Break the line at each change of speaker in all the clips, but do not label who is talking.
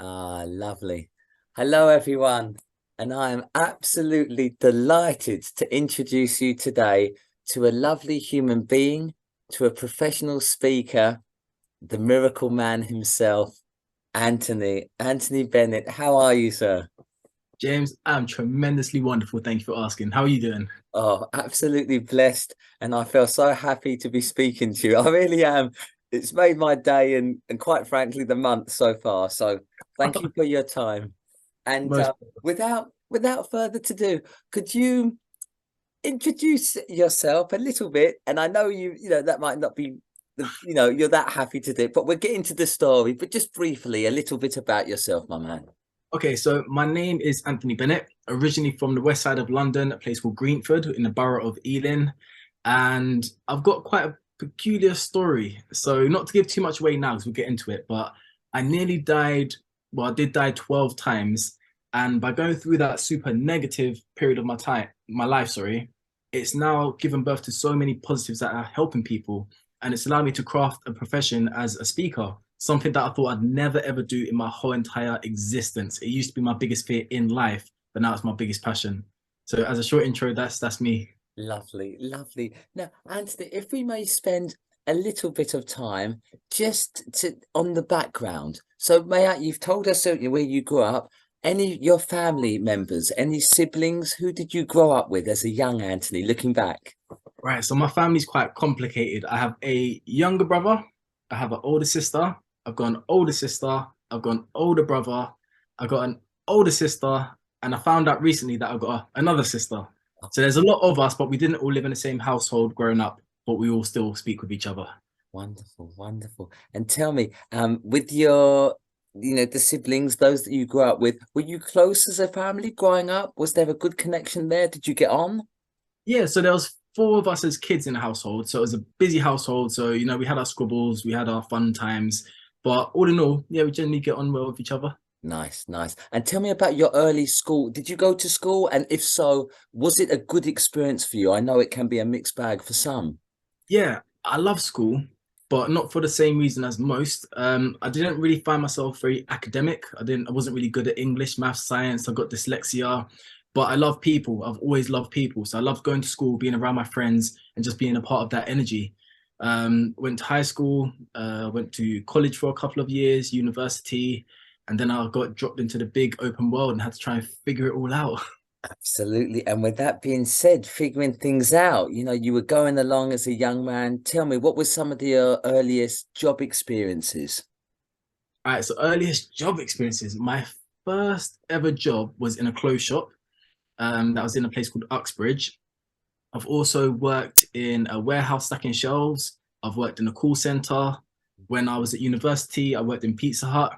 Ah, lovely. Hello, everyone. And I am absolutely delighted to introduce you today to a lovely human being, to a professional speaker, the miracle man himself, Anthony. Anthony Bennett. How are you, sir?
James, I'm tremendously wonderful. Thank you for asking. How are you doing?
Oh, absolutely blessed. And I feel so happy to be speaking to you. I really am. It's made my day and quite frankly, the month so far. So thank you for your time. And
Most
without further to do, could you introduce yourself a little bit? And I know that might not be you're that happy to do it, but we're getting to the story. But just briefly, a little bit about yourself, my man.
okay. So my name is Anthony Bennett, originally from the west side of London, a place called Greenford in the borough of Ealing, and I've got quite a peculiar story. So not to give too much away now, because we'll get into it, but I nearly died. Well, I did die 12 times, and by going through that super negative period of my life, sorry, it's now given birth to so many positives that are helping people. And it's allowed me to craft a profession as a speaker, something that I thought I'd never ever do in my whole entire existence. It used to be my biggest fear in life, but now it's my biggest passion. So as a short intro, that's me.
Lovely, lovely. Now, Anthony, if we may spend a little bit of time just to on the background. So, you've told us where you grew up. Any your family members, any siblings? Who did you grow up with as a young Anthony? Looking back.
Right, so my family's quite complicated. I have a younger brother, I have an older sister, I've got an older sister, I've got an older brother, I've got an older sister, and I found out recently that I've got another sister.
Oh,
So there's a lot of us, but we didn't all live in the same household growing up, but we all still speak with each other.
wonderful, wonderful. And tell me, with your, the siblings, those that you grew up with, were you close as a family growing up? Was there a good connection there? Did you get on?
Yeah, so there was four of us as kids in the household. So it was a busy household. So, we had our scribbles, we had our fun times. But all in all, yeah, we generally get on well with each other.
Nice, nice. And tell me about your early school. Did you go to school? And if so, was it a good experience for you? I know it can be a mixed bag for some.
Yeah, I love school, but not for the same reason as most. I didn't really find myself very academic. I wasn't really good at English, math, science. I got dyslexia, but I love people. I've always loved people. So I loved going to school, being around my friends, and just being a part of that energy. Went to high school, went to college for a couple of years, university, and then I got dropped into the big open world and had to try and figure it all out.
Absolutely. And with that being said, figuring things out, you were going along as a young man. Tell me, what were some of the earliest job experiences?
All right, so earliest job experiences. My first ever job was in a clothes shop. That was in a place called Uxbridge. I've also worked in a warehouse stacking shelves. I've worked in a call center. When I was at university, I worked in Pizza Hut.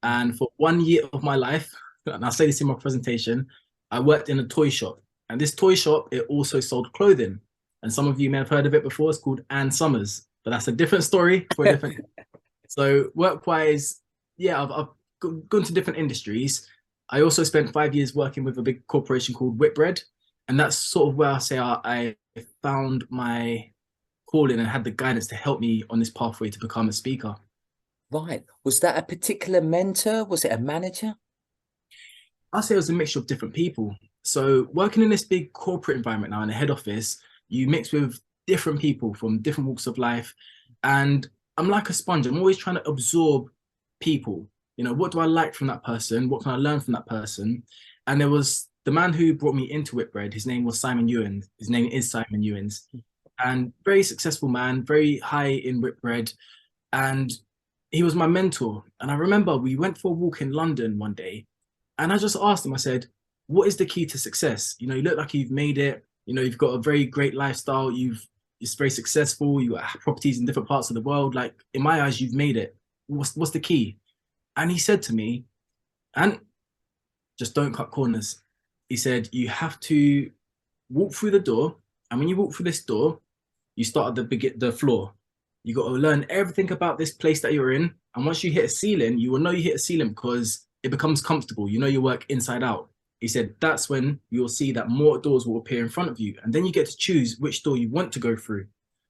And for 1 year of my life, and I'll say this in my presentation, I worked in a toy shop. And this toy shop, it also sold clothing. And some of you may have heard of it before. It's called Ann Summers, but that's a different story for a different. So work-wise, yeah, I've gone to different industries. I also spent 5 years working with a big corporation called Whitbread, and that's sort of where I say I found my calling and had the guidance to help me on this pathway to become a speaker.
Right. Was that a particular mentor? Was it a manager?
I say it was a mixture of different people. So working in this big corporate environment now in the head office, you mix with different people from different walks of life, and I'm like a sponge. I'm always trying to absorb people. What do I like from that person? What can I learn from that person? And there was the man who brought me into Whitbread. His name was Simon Ewan. His name is Simon Ewans, and very successful man, very high in Whitbread. And he was my mentor. And I remember we went for a walk in London one day, and I just asked him, I said, what is the key to success? You look like you've made it. You've got a very great lifestyle. It's very successful. You got properties in different parts of the world. Like in my eyes, you've made it. What's the key? And he said to me, and just don't cut corners. He said, you have to walk through the door. And when you walk through this door, you start at the floor. You got to learn everything about this place that you're in. And once you hit a ceiling, you will know you hit a ceiling because it becomes comfortable. You know your work inside out. He said, that's when you'll see that more doors will appear in front of you. And then you get to choose which door you want to go through.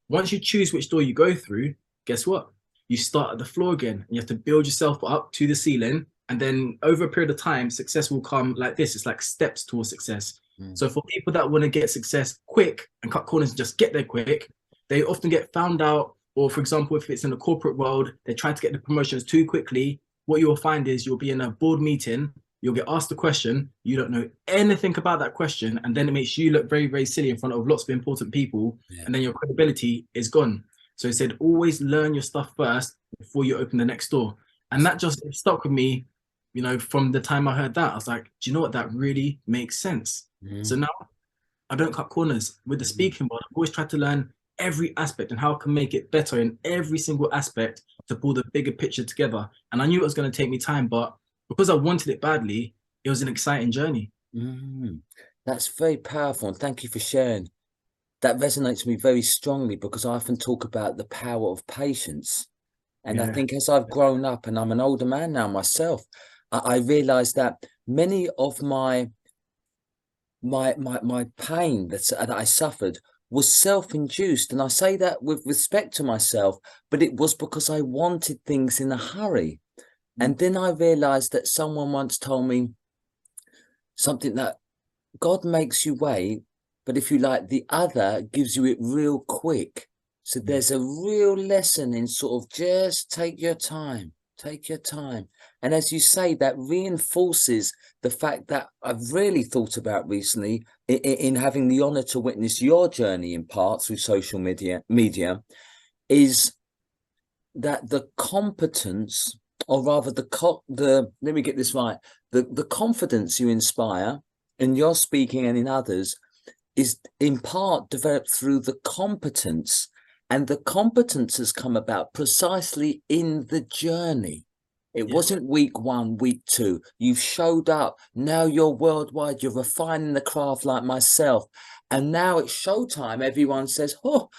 Once you choose which door you go through, guess what? You start at the floor again and you have to build yourself up to the ceiling And then over a period of time, success will come like this. It's like steps towards success.
Mm.
So for people that want to get success quick and cut corners and just get there quick, they often get found out. Or for example, if it's in the corporate world, they try to get the promotions too quickly. What you'll find is you'll be in a board meeting, you'll get asked a question, you don't know anything about that question, and then it makes you look very, very silly in front of lots of important people,
Yeah.
and then your credibility is gone. So he said, always learn your stuff first before you open the next door. And that just stuck with me, from the time I heard that. I was like, do you know what? That really makes sense. So
Mm.
now I don't cut corners with the
Mm.
speaking world. I've always tried to learn every aspect and how I can make it better in every single aspect to pull the bigger picture together. And I knew it was going to take me time, but because I wanted it badly, it was an exciting journey.
Mm. That's very powerful, and thank you for sharing. That resonates with me very strongly because I often talk about the power of patience. And I
Yeah.
think as I've grown up and I'm an older man now myself, I realized that many of my pain that I suffered was self-induced. And I say that with respect to myself, but it was because I wanted things in a hurry. And then I realized that someone once told me something, that God makes you wait, but if you like, the other gives you it real quick. So
Yeah.
there's a real lesson in sort of just take your time, take your time. And as you say, that reinforces the fact that I've really thought about recently in having the honor to witness your journey in part through social media is that the competence, or rather let me get this right, the confidence you inspire in your speaking and in others is in part developed through the competence, and the competence has come about precisely in the journey. It
Yeah.
wasn't week 1, week 2. You've showed up. Now you're worldwide. You're refining the craft like myself. And now it's showtime. Everyone says, oh,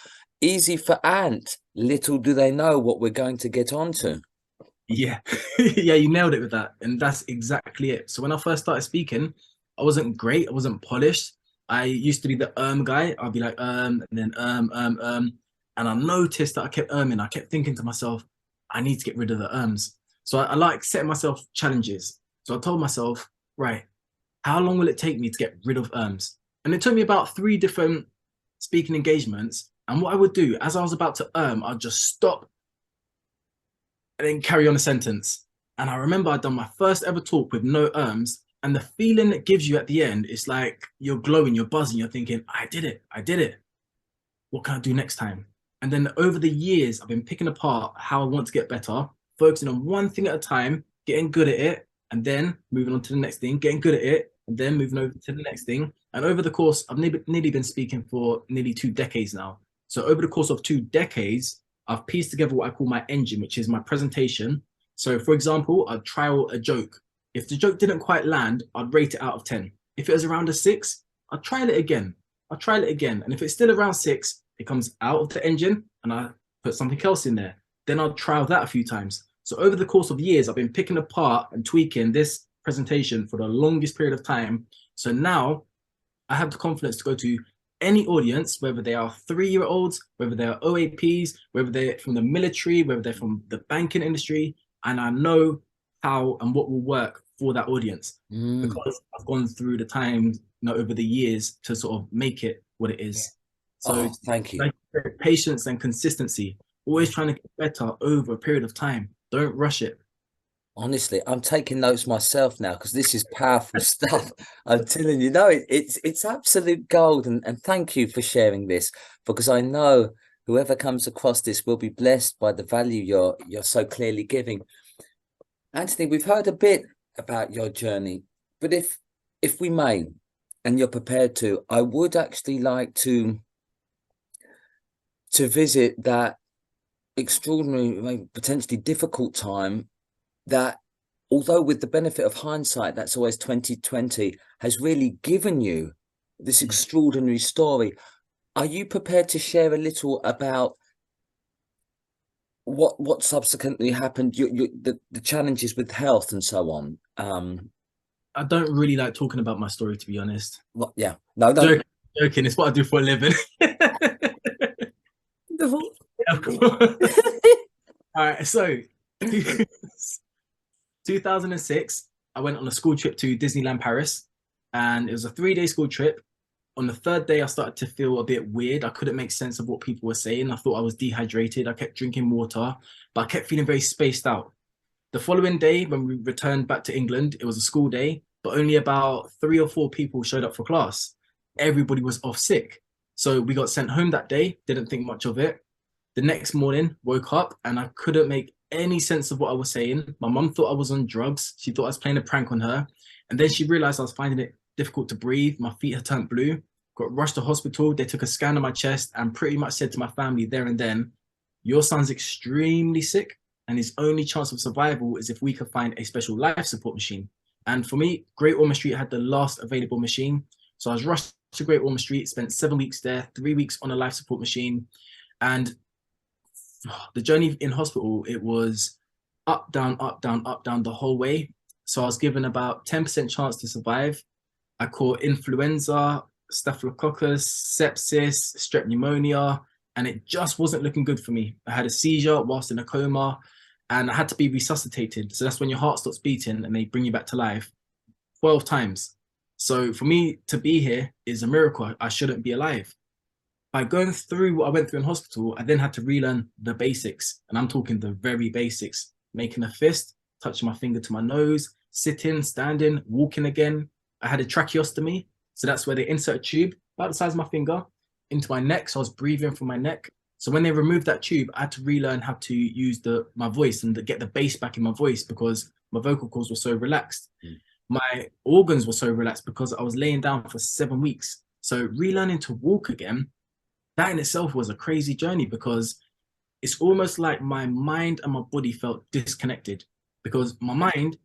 easy for Ant. Little do they know what we're going to get onto.
Yeah. Yeah, you nailed it with that. And that's exactly it. So when I first started speaking, I wasn't great. I wasn't polished. I used to be the guy. I'd be like, and then And I noticed that I kept I kept thinking to myself, I need to get rid of the So I like setting myself challenges. So I told myself, right, how long will it take me to get rid of And it took me about 3 different speaking engagements. And what I would do as I was about to I'd just stop and then carry on a sentence. And I remember I'd done my first ever talk with no and the feeling it gives you at the end, it's like you're glowing, you're buzzing, you're thinking, I did it, I did it. What can I do next time? And then over the years, I've been picking apart how I want to get better, focusing on one thing at a time, getting good at it, and then moving on to the next thing, getting good at it, and then moving over to the next thing. And over the course, I've nearly been speaking for nearly 2 decades now. So over the course of 2 decades, I've pieced together what I call my engine, which is my presentation. So for example, I'd trial a joke. If the joke didn't quite land, I'd rate it out of 10. If it was around a 6, I'd trial it again. I'll try it again. And if it's still around 6, it comes out of the engine and I put something else in there. Then I'll trial that a few times. So over the course of years, I've been picking apart and tweaking this presentation for the longest period of time. So now I have the confidence to go to any audience, whether they are 3-year-olds, whether they are OAPs, whether they're from the military, whether they're from the banking industry, and I know how and what will work for that audience because I've gone through the time, over the years to sort of make it what it is. So
Oh, thank you.
like patience and consistency, always trying to get better over a period of time. Don't rush it.
Honestly, I'm taking notes myself now because this is powerful stuff. I'm telling you, no, it's absolute gold. And thank you for sharing this, because I know whoever comes across this will be blessed by the value you're so clearly giving. Anthony, we've heard a bit about your journey, but if we may, and you're prepared to, I would actually like to visit that extraordinary, potentially difficult time that, although with the benefit of hindsight, that's always 2020, has really given you this extraordinary story. Are you prepared to share a little about what subsequently happened, the challenges with health and so on?
I don't really like talking about my story, to be honest.
Yeah, no.
Joking, it's what I do for a living. Of course. All right, so 2006, I went on a school trip to Disneyland Paris, and it was a 3 day school trip. On the third day, I started to feel a bit weird. I couldn't make sense of what people were saying. I thought I was dehydrated. I kept drinking water, but I kept feeling very spaced out. The following day, when we returned back to England, it was a school day, but only about 3 or 4 people showed up for class. Everybody was off sick. So we got sent home that day, didn't think much of it. The next morning, woke up and I couldn't make any sense of what I was saying. My mum thought I was on drugs. She thought I was playing a prank on her. And then she realized I was finding it difficult to breathe. My feet had turned blue. Got rushed to hospital. They took a scan of my chest and pretty much said to my family there and then, your son's extremely sick and his only chance of survival is if we could find a special life support machine. And for me, Great Ormond Street had the last available machine. So I was rushed to Great Ormond Street, spent 7 weeks there, 3 weeks on a life support machine. And the journey in hospital, it was up, down, up, down, up, down the whole way. So I was given about 10% chance to survive. I caught influenza, staphylococcus, sepsis, strep pneumonia, and it just wasn't looking good for me. I had a seizure whilst in a coma, and I had to be resuscitated. So that's when your heart stops beating and they bring you back to life 12 times. So for me to be here is a miracle. I shouldn't be alive. By going through what I went through in hospital, I then had to relearn the basics. And I'm talking the very basics, making a fist, touching my finger to my nose, sitting, standing, walking again. I had a tracheostomy. So that's where they insert a tube about the size of my finger into my neck. So I was breathing from my neck. So when they removed that tube, I had to relearn how to use my voice and get the bass back in my voice because my vocal cords were so relaxed. My organs were so relaxed because I was laying down for 7 weeks. So relearning to walk again, that in itself was a crazy journey because it's almost like my mind and my body felt disconnected because my mind,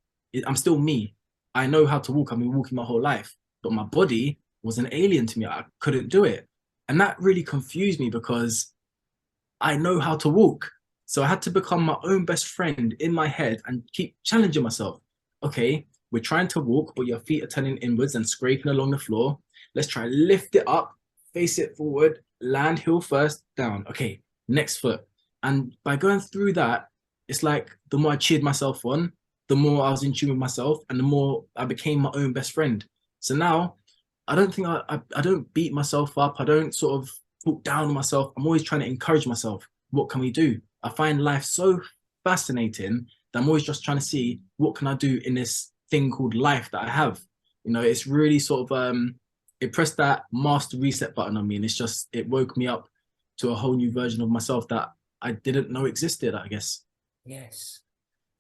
I'm still me. I know how to walk. I've been walking my whole life, but my body was an alien to me. I couldn't do it. And that really confused me because I know how to walk. So I had to become my own best friend in my head and keep challenging myself. Okay, we're trying to walk, but your feet are turning inwards and scraping along the floor. Let's try lift it up, face it forward, land heel first, down. Okay, next foot. And by going through that, it's like the more I cheered myself on, the more I was in tune with myself and the more I became my own best friend. So now I don't think I don't beat myself up. I don't sort of talk down on myself. I'm always trying to encourage myself. What can we do? I find life so fascinating that I'm always just trying to see what can I do in this thing called life that I have. You know, it's really sort of it pressed that master reset button on me, and it woke me up to a whole new version of myself that I didn't know existed, I guess.
Yes.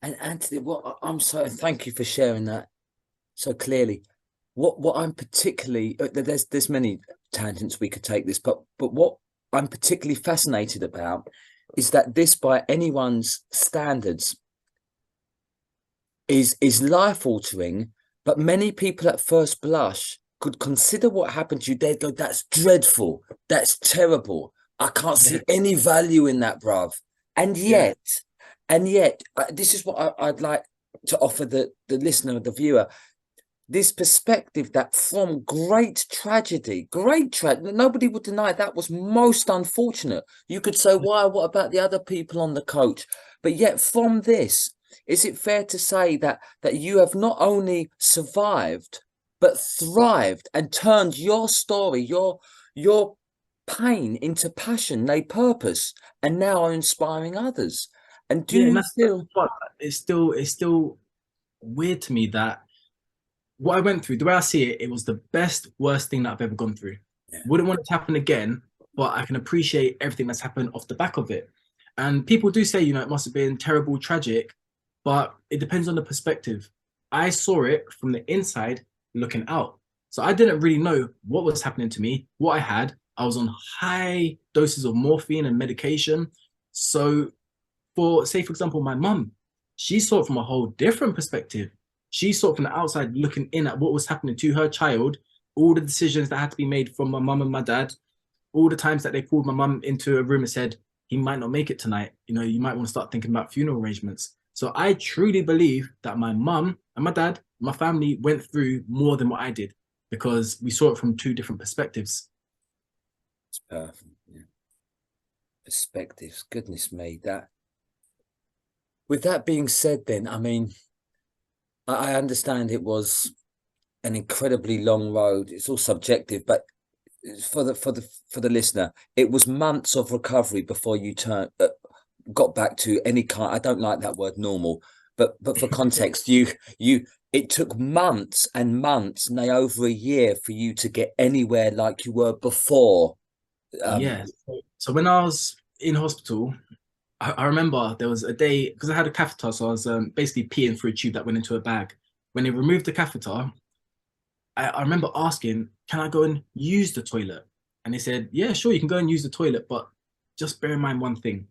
And Anthony, what I'm so thank you for sharing that so clearly. What I'm particularly there's many tangents we could take this, but what I'm particularly fascinated about is that this, by anyone's standards, is life altering, but many people at first blush could consider what happened to you. They go, "That's dreadful. That's terrible. I can't see any value in that, bruv." And
Yeah.
yet, this is what I'd like to offer the listener, the viewer, this perspective that from great tragedy, nobody would deny that was most unfortunate. You could say, why? What about the other people on the coach? But yet, from this, is it fair to say that you have not only survived but thrived and turned your story, your pain into passion, a purpose, and now are inspiring others? And do
Yeah, and
you
that's
feel?
what it's still weird to me that what I went through, the way I see it, it was the best, worst thing that I've ever gone through.
Yeah.
Wouldn't want it to happen again, but I can appreciate everything that's happened off the back of it. And people do say, it must have been terrible, tragic, but it depends on the perspective. I saw it from the inside looking out. So I didn't really know what was happening to me, what I had. I was on high doses of morphine and medication. So for example, my mum, she saw it from a whole different perspective. She saw it from the outside looking in at what was happening to her child, all the decisions that had to be made from my mum and my dad, all the times that they called my mum into a room and said, he might not make it tonight. You might want to start thinking about funeral arrangements. So I truly believe that my mum and my dad, my family went through more than what I did because we saw it from two different perspectives.
It's perfect. Yeah. Perspectives. Goodness me. With that being said, then, I mean, I understand it was an incredibly long road. It's all subjective, but for the listener, it was months of recovery before you got back to any kind. I don't like that word normal, but for context, you it took months and months, nay, over a year for you to get anywhere like you were before. Um,
Yeah. So when I was in hospital, I remember there was a day because I had a catheter, so I was basically peeing through a tube that went into a bag. When they removed the catheter, I remember asking, "Can I go and use the toilet?" And they said, "Yeah, sure, you can go and use the toilet, but just bear in mind one thing: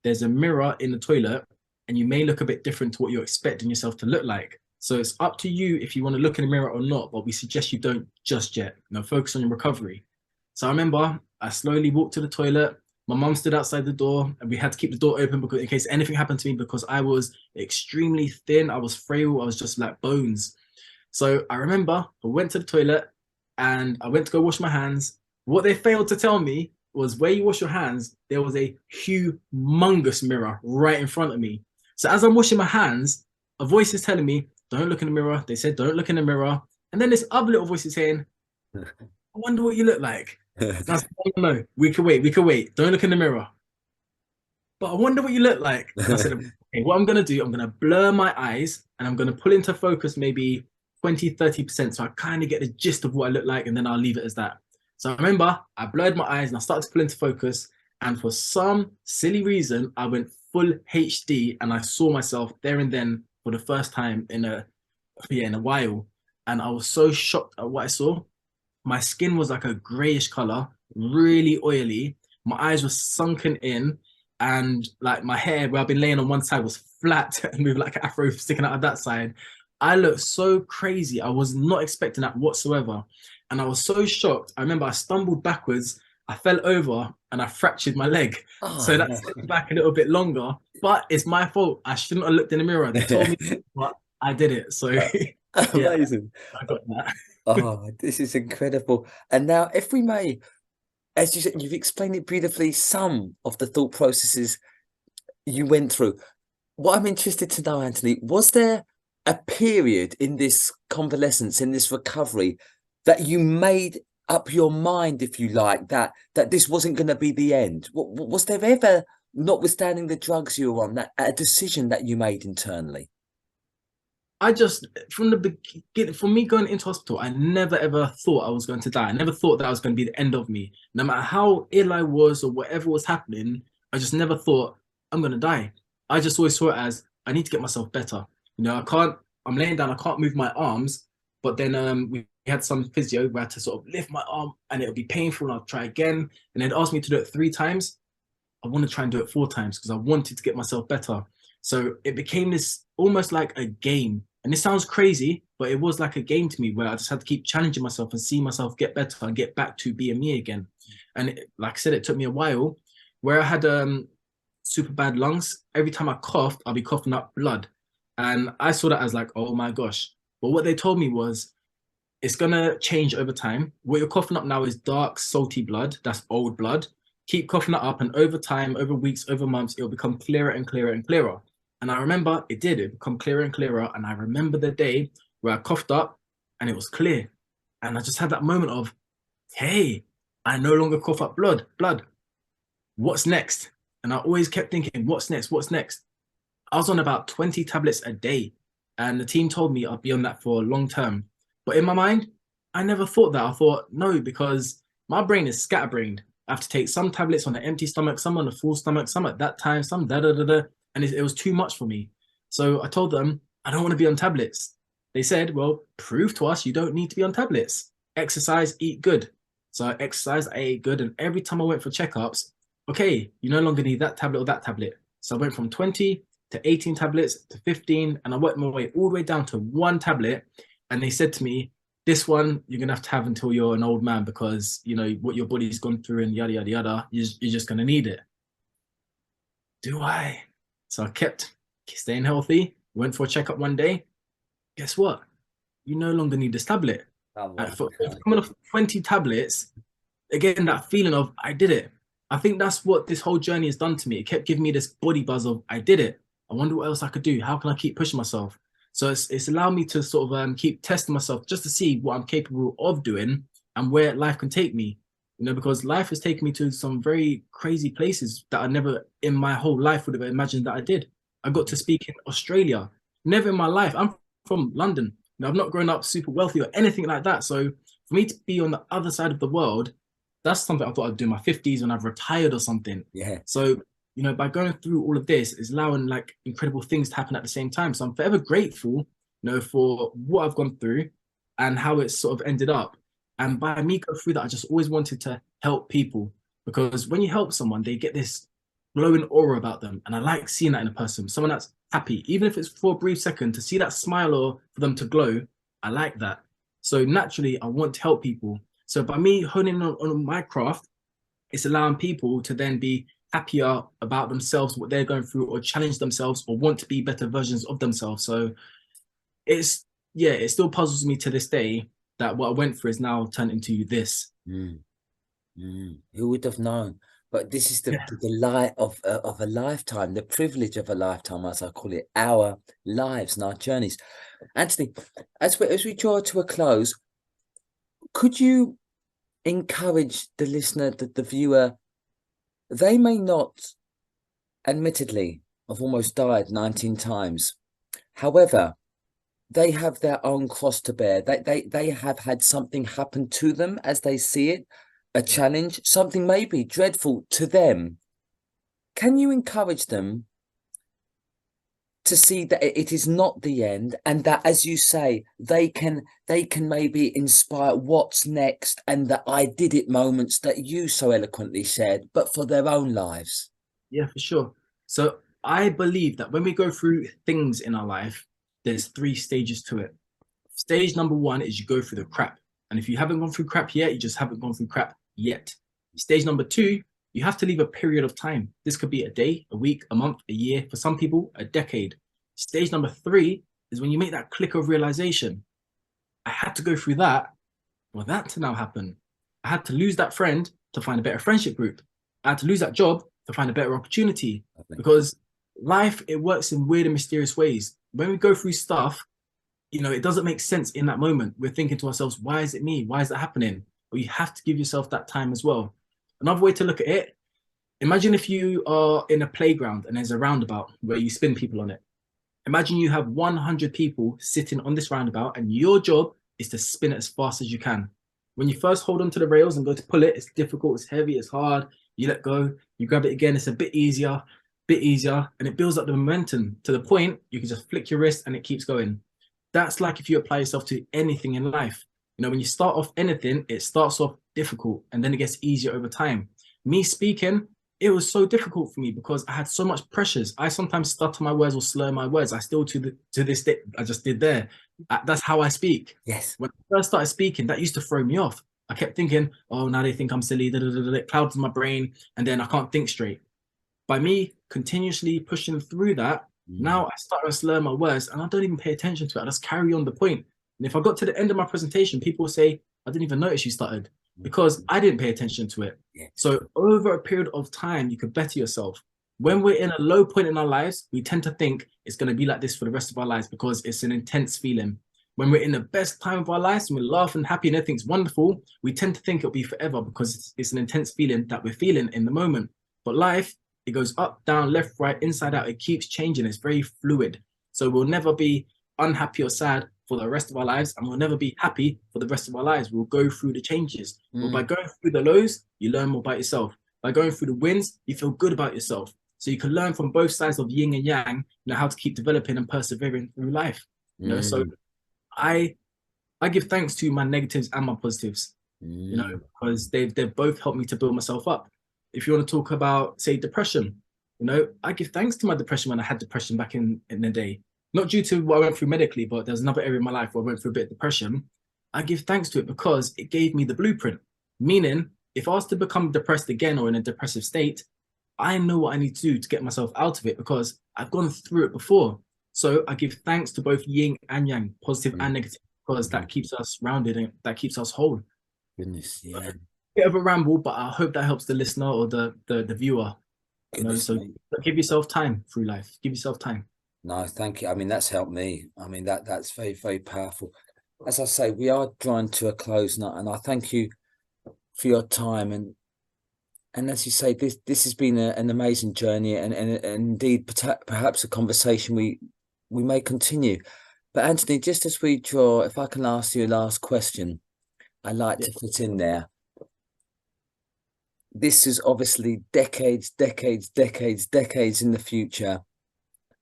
there's a mirror in the toilet, and you may look a bit different to what you're expecting yourself to look like. So it's up to you if you want to look in the mirror or not, but we suggest you don't just yet. Focus on your recovery." So I remember I slowly walked to the toilet. My mum stood outside the door, and we had to keep the door open because in case anything happened to me, because I was extremely thin, I was frail, I was just like bones. So I remember I went to the toilet and I went to go wash my hands. What they failed to tell me was where you wash your hands, there was a humongous mirror right in front of me. So as I'm washing my hands, a voice is telling me, "Don't look in the mirror." They said, "Don't look in the mirror." And then this other little voice is saying, "I wonder what you look like." And I said, "No, no, no, we can wait, we can wait. Don't look in the mirror." But I wonder what you look like. And I said, "Okay, what I'm going to do, I'm going to blur my eyes and I'm going to pull into focus maybe 20, 30%. So I kind of get the gist of what I look like and then I'll leave it as that." So I remember I blurred my eyes and I started to pull into focus. And for some silly reason, I went full HD and I saw myself there and then for the first time in a while. And I was so shocked at what I saw. My skin was like a grayish color, really oily. My eyes were sunken in, and like my hair, where I've been laying on one side, was flat and with like an afro sticking out of that side. I looked so crazy. I was not expecting that whatsoever. And I was so shocked. I remember I stumbled backwards, I fell over, and I fractured my leg.
oh
So that
no.
set me back a little bit longer, but it's my fault. I shouldn't have looked in the mirror. They told me, but I did it. So yeah,
Amazing.
I got that.
Oh, this is incredible. And now, if we may, as you said, you've explained it beautifully, some of the thought processes you went through. What I'm interested to know, Anthony, was there a period in this convalescence, in this recovery, that you made up your mind, if you like, that this wasn't going to be the end? Was there ever, notwithstanding the drugs you were on, that a decision that you made internally?
I just, from the beginning, for me going into hospital, I never ever thought I was going to die. I never thought that was going to be the end of me. No matter how ill I was or whatever was happening, I just never thought I'm going to die. I just always saw it as I need to get myself better. I can't, I'm laying down, I can't move my arms, but then we had some physio where I had to sort of lift my arm and it would be painful and I'll try again. And they'd ask me to do it 3 times. I want to try and do it 4 times because I wanted to get myself better. So it became this almost like a game. And it sounds crazy, but it was like a game to me where I just had to keep challenging myself and see myself get better and get back to being me again. And like I said, it took me a while where I had super bad lungs. Every time I coughed, I'll be coughing up blood. And I saw that as like, oh my gosh. But what they told me was it's gonna change over time. What you're coughing up now is dark, salty blood. That's old blood. Keep coughing that up, and over time, over weeks, over months, it'll become clearer and clearer and clearer. And I remember it did. It become clearer and clearer. And I remember the day where I coughed up, and it was clear. And I just had that moment of, hey, I no longer cough up blood. Blood. What's next? And I always kept thinking, what's next? What's next? I was on about 20 tablets a day, and the team told me I'd be on that for a long term. But in my mind, I never thought that. I thought, no, because my brain is scatterbrained. I have to take some tablets on an empty stomach, some on a full stomach, some at that time, some da da da da. And it was too much for me. So I told them, I don't want to be on tablets. They said, well, prove to us you don't need to be on tablets. Exercise, eat good. So I exercised, I ate good. And every time I went for checkups, okay, you no longer need that tablet or that tablet. So I went from 20 to 18 tablets to 15, and I worked my way all the way down to one tablet. And they said to me, this one you're gonna have to have until you're an old man because what your body's gone through and yada yada yada. You're just gonna need it. Do I? So I kept staying healthy. Went for a checkup one day. Guess what? You no longer need this tablet.
Oh, wow.
For coming off 20 tablets, again that feeling of I did it. I think that's what this whole journey has done to me. It kept giving me this body buzz of I did it. I wonder what else I could do. How can I keep pushing myself? So it's allowed me to sort of keep testing myself just to see what I'm capable of doing and where life can take me. Because life has taken me to some very crazy places that I never in my whole life would have imagined that I did. I got to speak in Australia. Never in my life. I'm from London. I've not grown up super wealthy or anything like that. So for me to be on the other side of the world, that's something I thought I'd do in my 50s when I've retired or something.
Yeah.
So, by going through all of this is allowing like incredible things to happen at the same time. So I'm forever grateful, for what I've gone through and how it's sort of ended up. And by me going through that, I just always wanted to help people because when you help someone, they get this glowing aura about them. And I like seeing that in a person, someone that's happy, even if it's for a brief second, to see that smile or for them to glow. I like that. So naturally, I want to help people. So by me honing on my craft, it's allowing people to then be happier about themselves, what they're going through, or challenge themselves, or want to be better versions of themselves. So it's yeah, it still puzzles me to this day that what I went through is now turned into this.
Mm. Who would have known? But this is the
Yeah.
the delight of a lifetime, the privilege of a lifetime, as I call it, our lives and our journeys. Anthony, as we draw to a close, could you encourage the listener, the viewer? They may not, admittedly, have almost died 19 times. However, they have their own cross to bear. They have had something happen to them as they see it, a challenge, something maybe dreadful to them. Can you encourage them to see that it is not the end, and that, as you say, they can maybe inspire what's next, and the I did it moments that you so eloquently shared, but for their own lives?
Yeah, for sure. So I believe that when we go through things in our life, there's three stages to it. Stage number one is you go through the crap. And if you haven't gone through crap yet, you just haven't gone through crap yet. Stage number two, you have to leave a period of time. This could be a day, a week, a month, a year, for some people, a decade. Stage number three is when you make that click of realization. I had to go through that for that to now happen. I had to lose that friend to find a better friendship group. I had to lose that job to find a better opportunity because life, it works in weird and mysterious ways. When we go through stuff, it doesn't make sense in that moment. We're thinking to ourselves, why is it me? Why is that happening? But you have to give yourself that time as well. Another way to look at it, imagine if you are in a playground and there's a roundabout where you spin people on it. Imagine you have 100 people sitting on this roundabout and your job is to spin it as fast as you can. When you first hold onto the rails and go to pull it, it's difficult, it's heavy, it's hard. You let go, you grab it again, it's a bit easier, and it builds up the momentum to the point you can just flick your wrist and it keeps going. That's like if you apply yourself to anything in life. When you start off anything, it starts off difficult and then it gets easier over time. Me speaking, it was so difficult for me because I had so much pressures. I sometimes stutter my words or slur my words. I still to this day, I just did there. That's how I speak.
Yes.
When I first started speaking, that used to throw me off. I kept thinking, oh, now they think I'm silly, it clouds in my brain, and then I can't think straight. By me continuously pushing through that, now I start to slur my words and I don't even pay attention to it. I just carry on the point. And if I got to the end of my presentation, people will say, I didn't even notice you stuttered because I didn't pay attention to it.
Yes.
So over a period of time, you could better yourself. When we're in a low point in our lives, we tend to think it's going to be like this for the rest of our lives because it's an intense feeling. When we're in the best time of our lives and we're laughing, happy, and everything's wonderful, we tend to think it'll be forever because it's an intense feeling that we're feeling in the moment. But life, it goes up, down, left, right, inside out. It keeps changing. It's very fluid. So we'll never be unhappy or sad for the rest of our lives, and we'll never be happy for the rest of our lives. We'll go through the changes. But by going through the lows, you learn more about yourself. By going through the wins, you feel good about yourself. So you can learn from both sides of yin and yang, how to keep developing and persevering through life. So I give thanks to my negatives and my positives, because they've both helped me to build myself up. If you want to talk about, say, depression, I give thanks to my depression when I had depression back in the day. Not due to what I went through medically, but there's another area in my life where I went through a bit of depression. I give thanks to it because it gave me the blueprint. Meaning, if I was to become depressed again or in a depressive state, I know what I need to do to get myself out of it because I've gone through it before. So I give thanks to both yin and yang, positive and negative, because that keeps us rounded and that keeps us whole.
Goodness, yeah.
Bit of a ramble, but I hope that helps the listener or the viewer. So give yourself time through life. Give yourself time.
No, thank you. I mean, that's helped me. I mean, that's very, very powerful. As I say, we are drawing to a close now, and I thank you for your time. And as you say, this has been an amazing journey, and indeed perhaps a conversation we may continue. But Anthony, just as we draw, if I can ask you a last question, I like
Yeah,
to fit in there. This is obviously decades, decades, decades, decades in the future.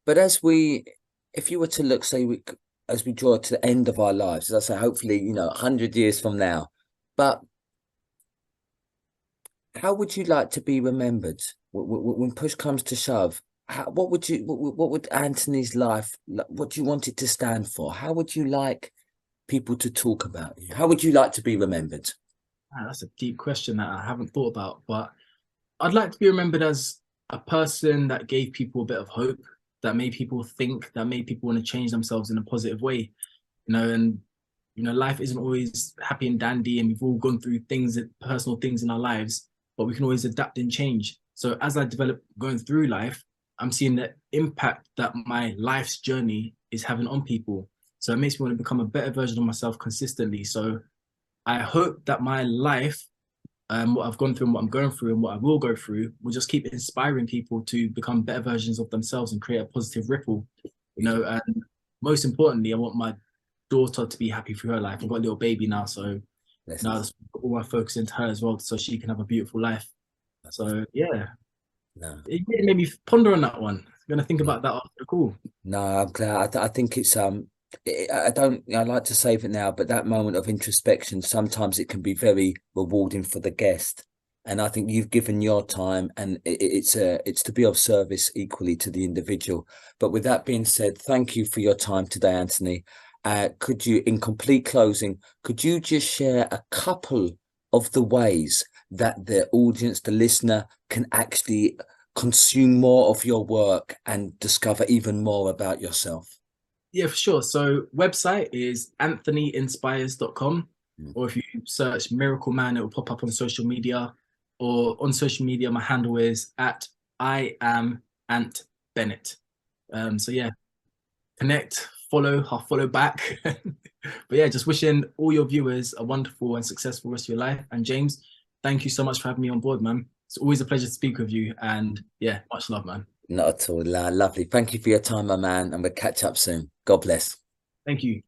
But if you were to look, say, as we draw to the end of our lives, as I say, hopefully, 100 years from now, but how would you like to be remembered when push comes to shove? What would Anthony's life, what do you want it to stand for? How would you like people to talk about you? How would you like to be remembered?
man, that's a deep question that I haven't thought about, but I'd like to be remembered as a person that gave people a bit of hope, that made people think, that made people want to change themselves in a positive way. And life isn't always happy and dandy, and we've all gone through things, personal things in our lives, but we can always adapt and change. So as I develop going through life, I'm seeing the impact that my life's journey is having on people. So it makes me want to become a better version of myself consistently. So I hope that my life, what I've gone through and what I'm going through and what I will go through, will just keep inspiring people to become better versions of themselves and create a positive ripple. And most importantly, I want my daughter to be happy through her life. I've got a little baby now, so now
Listen,
that's all my focus into her as well, so she can have a beautiful life. So yeah,
no,
it really made me ponder on that one. I'm gonna think
no,
about that after the call.
no, I'm glad. I think it's I don't. I like to save it now, but that moment of introspection sometimes it can be very rewarding for the guest. And I think you've given your time, and it's to be of service equally to the individual. But with that being said, thank you for your time today, Anthony. Could you, in complete closing, could you just share a couple of the ways that the audience, the listener, can actually consume more of your work and discover even more about yourself?
Yeah, for sure. So website is anthonyinspires.com,
Mm.
or if you search Miracle Man, it will pop up on social media. Or on social media, my handle is at I am Ant Bennett. So yeah, connect, follow, I'll follow back. But yeah, just wishing all your viewers a wonderful and successful rest of your life. And James, thank you so much for having me on board, man. It's always a pleasure to speak with you. And yeah, much love, man.
Not at all. Lovely. Thank you for your time, my man, and we'll catch up soon. God bless.
Thank you.